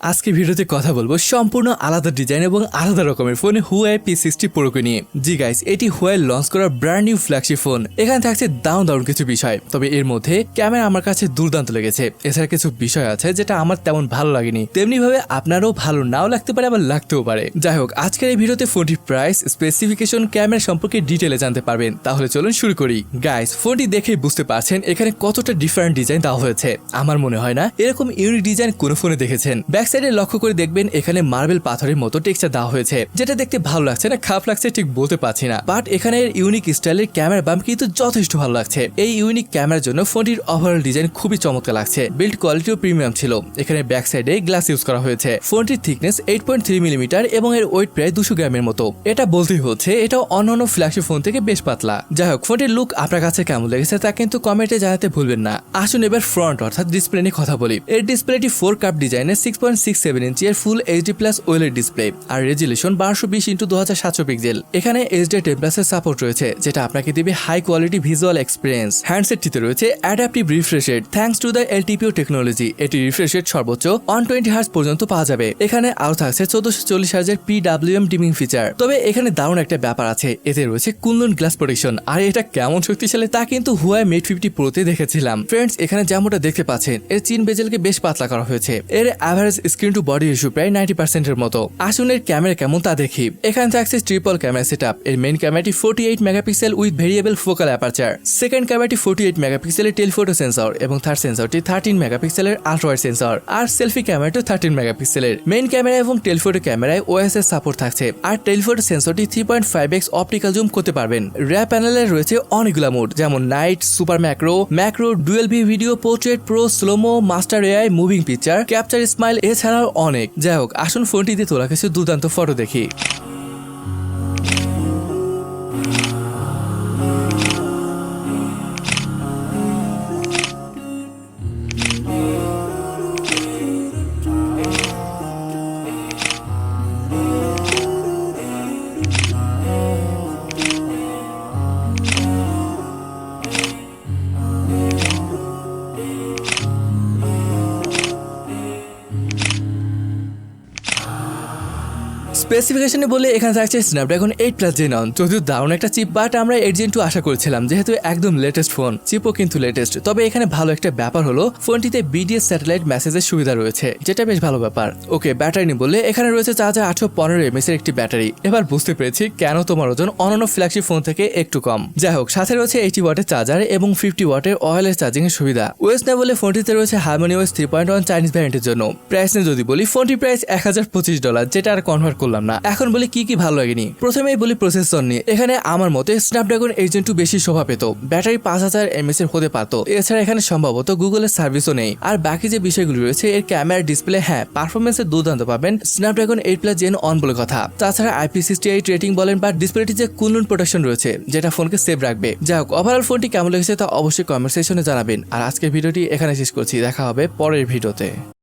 আজকে ভিডিওতে কথা বলবো সম্পূর্ণ আলাদা ডিজাইন এবং আলাদা রকমের ফোন Huawei P60 Pro কে নিয়ে। জি গাইস, এটি Huawei লঞ্চ করা ব্র্যান্ড নিউ ফ্ল্যাগশিপ ফোন। এখানে থাকছে দারুণ কিছু বিষয়, তবে এর মধ্যে ক্যামেরা আমার কাছে দুর্দান্ত লেগেছে। এছাড়া কিছু বিষয় আছে যেটা আমার তেমন ভালো লাগেনি, তেমনি ভাবে আপনারও ভালো নাও লাগতে পারে, আবার লাগতেও পারে। যাই হোক, আজকের এই ভিডিওতে ফোনটির প্রাইস, স্পেসিফিকেশন, ক্যামেরা সম্পর্কে ডিটেলে জানতে পারবেন। তাহলে চলুন শুরু করি। গাইস, ফোনটি দেখেই বুঝতে পারছেন এখানে কতটা ডিফারেন্ট ডিজাইন দেওয়া হয়েছে। আমার মনে হয় না এরকম ইউনিক ডিজাইন কোনো ফোনে দেখেছেন। ব্যাক সাইডে লক্ষ্য করে দেখবেন এখানে মার্বেল পাথরের মতো টেক্সচার দেওয়া হয়েছে, যেটা দেখতে ভালো লাগছে না খারাপ লাগছে ঠিক বলতে পারছি না। বাট এখানে ইউনিক স্টাইলের ক্যামেরা বাম্প কিন্তু যথেষ্ট ভালো লাগছে। এই ইউনিক ক্যামেরার জন্য ফোনটির ওভারঅল ডিজাইন খুবই চমৎকার লাগছে। বিল্ড কোয়ালিটিও প্রিমিয়াম ছিল। এখানে ব্যাক সাইডে গ্লাস ইউজ করা হয়েছে। ফোনটির থিকনেস 8.3 মিলিমিটার এবং এর ওয়েট প্রায় 200 গ্রামের মতো। এটা বলতেই হচ্ছে এটা অন্যান্য ফ্ল্যাগশিপ ফোন থেকে বেশ পাতলা। যাই হোক, ফোনটির লুক আপনার কাছে কেমন লেগেছে তা কিন্তু কমেন্টে জানাতে ভুলবেন না। আসুন এবার ফ্রন্ট অর্থাৎ ডিসপ্লে নিয়ে কথা বলি। এর ডিসপ্লেটি 4 কাপ ডিজাইনের 6.67 ইঞ্চি এর full HD plus OLED display আর রেজুলেশন 1220x2700 পিক্সেল। এখানে HDR10+ এর সাপোর্ট রয়েছে, যেটা আপনাকে দিবে হাই কোয়ালিটি ভিজুয়াল এক্সপিরিয়েন্স। হ্যান্ডসেটটিতে রয়েছে adaptive refresh rate thanks to the LTPO technology. এটি রিফ্রেশ রেট সর্বোচ্চ 120 হার্জ পর্যন্ত পাওয়া যাবে। এখানে আরো থাকছে 1440 হার্জের PWM ডিমিং ফিচার। তবে এখানে দারুণ একটা ব্যাপার আছে, এতে রয়েছে কুনলুন গ্লাস প্রোটেকশন। আর এটা কেমন শক্তিশালী তা কিন্তু Huawei Mate 50 Pro তে দেখেছিলাম। ফ্রেন্ডস, এখানে যেমনটা দেখতে পাচ্ছেন এর চিন বেজেলকে বেশ পাতলা করা হয়েছে। এর average screen to body ratio প্রায় 90% এর মতো। আসুন এর ক্যামেরা কেমন তা দেখি। এখানে থাকছে ট্রিপল ক্যামেরা সেটআপ। এর মেইন ক্যামেরাটি 48 megapixel with variable focal aperture. Second ক্যামেরাটি 48 মেগাপিক্সেলের টেলিফোটো সেন্সর এবং থার্ড সেন্সরটি 13 মেগাপিক্সেলের আল্ট্রাওয়াইড সেন্সর। আর সেলফি ক্যামেরাটি 13 মেগাপিক্সেলের। মেইন ক্যামেরা এবং টেলিফোটো ক্যামেরায় OIS এর সাপোর্ট থাকছে। আর টেলিফোটো সেন্সরটি 3.5x অপটিক্যাল জুম করতে পারবেন। রিয়ার প্যানেলে রয়েছে অনেকগুলো মোড, যেমন নাইট, সুপার ম্যাক্রো, ডুয়েল ভি video, portrait, pro, slo-mo, master AI, moving picture, capture smile, এছাড়াও অনেক। যাই হোক, আসুন ফোনটিতে তোলা কিছু দুর্দান্ত ফটো দেখি। স্পেসিফিকেশনে বলে এখানে থাকছে স্ন্যাপড্রাগন 8+ Gen 1, যদিও দারুণ একটা চিপ, বাট আমরা 8 Gen 2 আশা করেছিলাম, যেহেতু একদম লেটেস্ট ফোন। চিপও কিন্তু লেটেস্ট। তবে এখানে ভালো একটা ব্যাপার হলো ফোনটিতে BDS স্যাটেলাইট মেসেজের সুবিধা রয়েছে, যেটা বেশ ভালো ব্যাপার। ওকে, ব্যাটারি নিয়ে বললে এখানে রয়েছে 4815 mAh এর একটি ব্যাটারি। এবার বুঝতে পেরেছি কেন তোমার ওজন অন্যান্য ফ্ল্যাগশিপ ফোন থেকে একটু কম। যাই হোক, সাথে রয়েছে 80 ওয়াটের চার্জার এবং 50 ওয়াটের ওয়্যারলেস চার্জিং এর সুবিধা। ওএস নিয়ে বলে ফোনটিতে রয়েছে HiSilicon 3.1 চাইনিজ ভ্যারিয়েন্টের জন্য। প্রাইস নিয়ে যদি বলি, ফোনটির প্রাইস $1025, যেটা আর কনভার্ট করলাম না। এখন বলি কি ভালো লাগেনি। প্রথমেই বলি প্রসেসর নিয়ে। এখানে আমার মতে স্ন্যাপড্রাগন 8 Gen 2 বেশি শোভা পেত। ব্যাটারি 5000 mAh এর হতে পারত। এছাড়া এখানে সম্ভবত গুগলের সার্ভিসও নেই। আর বাকি যে বিষয়গুলো রয়েছে, এর ক্যামেরা, ডিসপ্লে, হ্যাঁ পারফরমেন্সে দুর্দান্ত পাবেন স্ন্যাপড্রাগন 8+ Gen 1 বলে কথা। তাছাড়া IP68 রেটিং বলেন বা ডিসপ্লেটি যে কুনলুন প্রোটেকশন রয়েছে, যেটা ফোনকে সেভ রাখবে। যাই হোক, ওভারঅল ফোনটি কেমন লেগেছে তা অবশ্যই কমেন্ট সেকশনে জানাবেন। আর আজকের ভিডিওটি এখানে শেষ করছি। দেখা হবে পরের ভিডিওতে।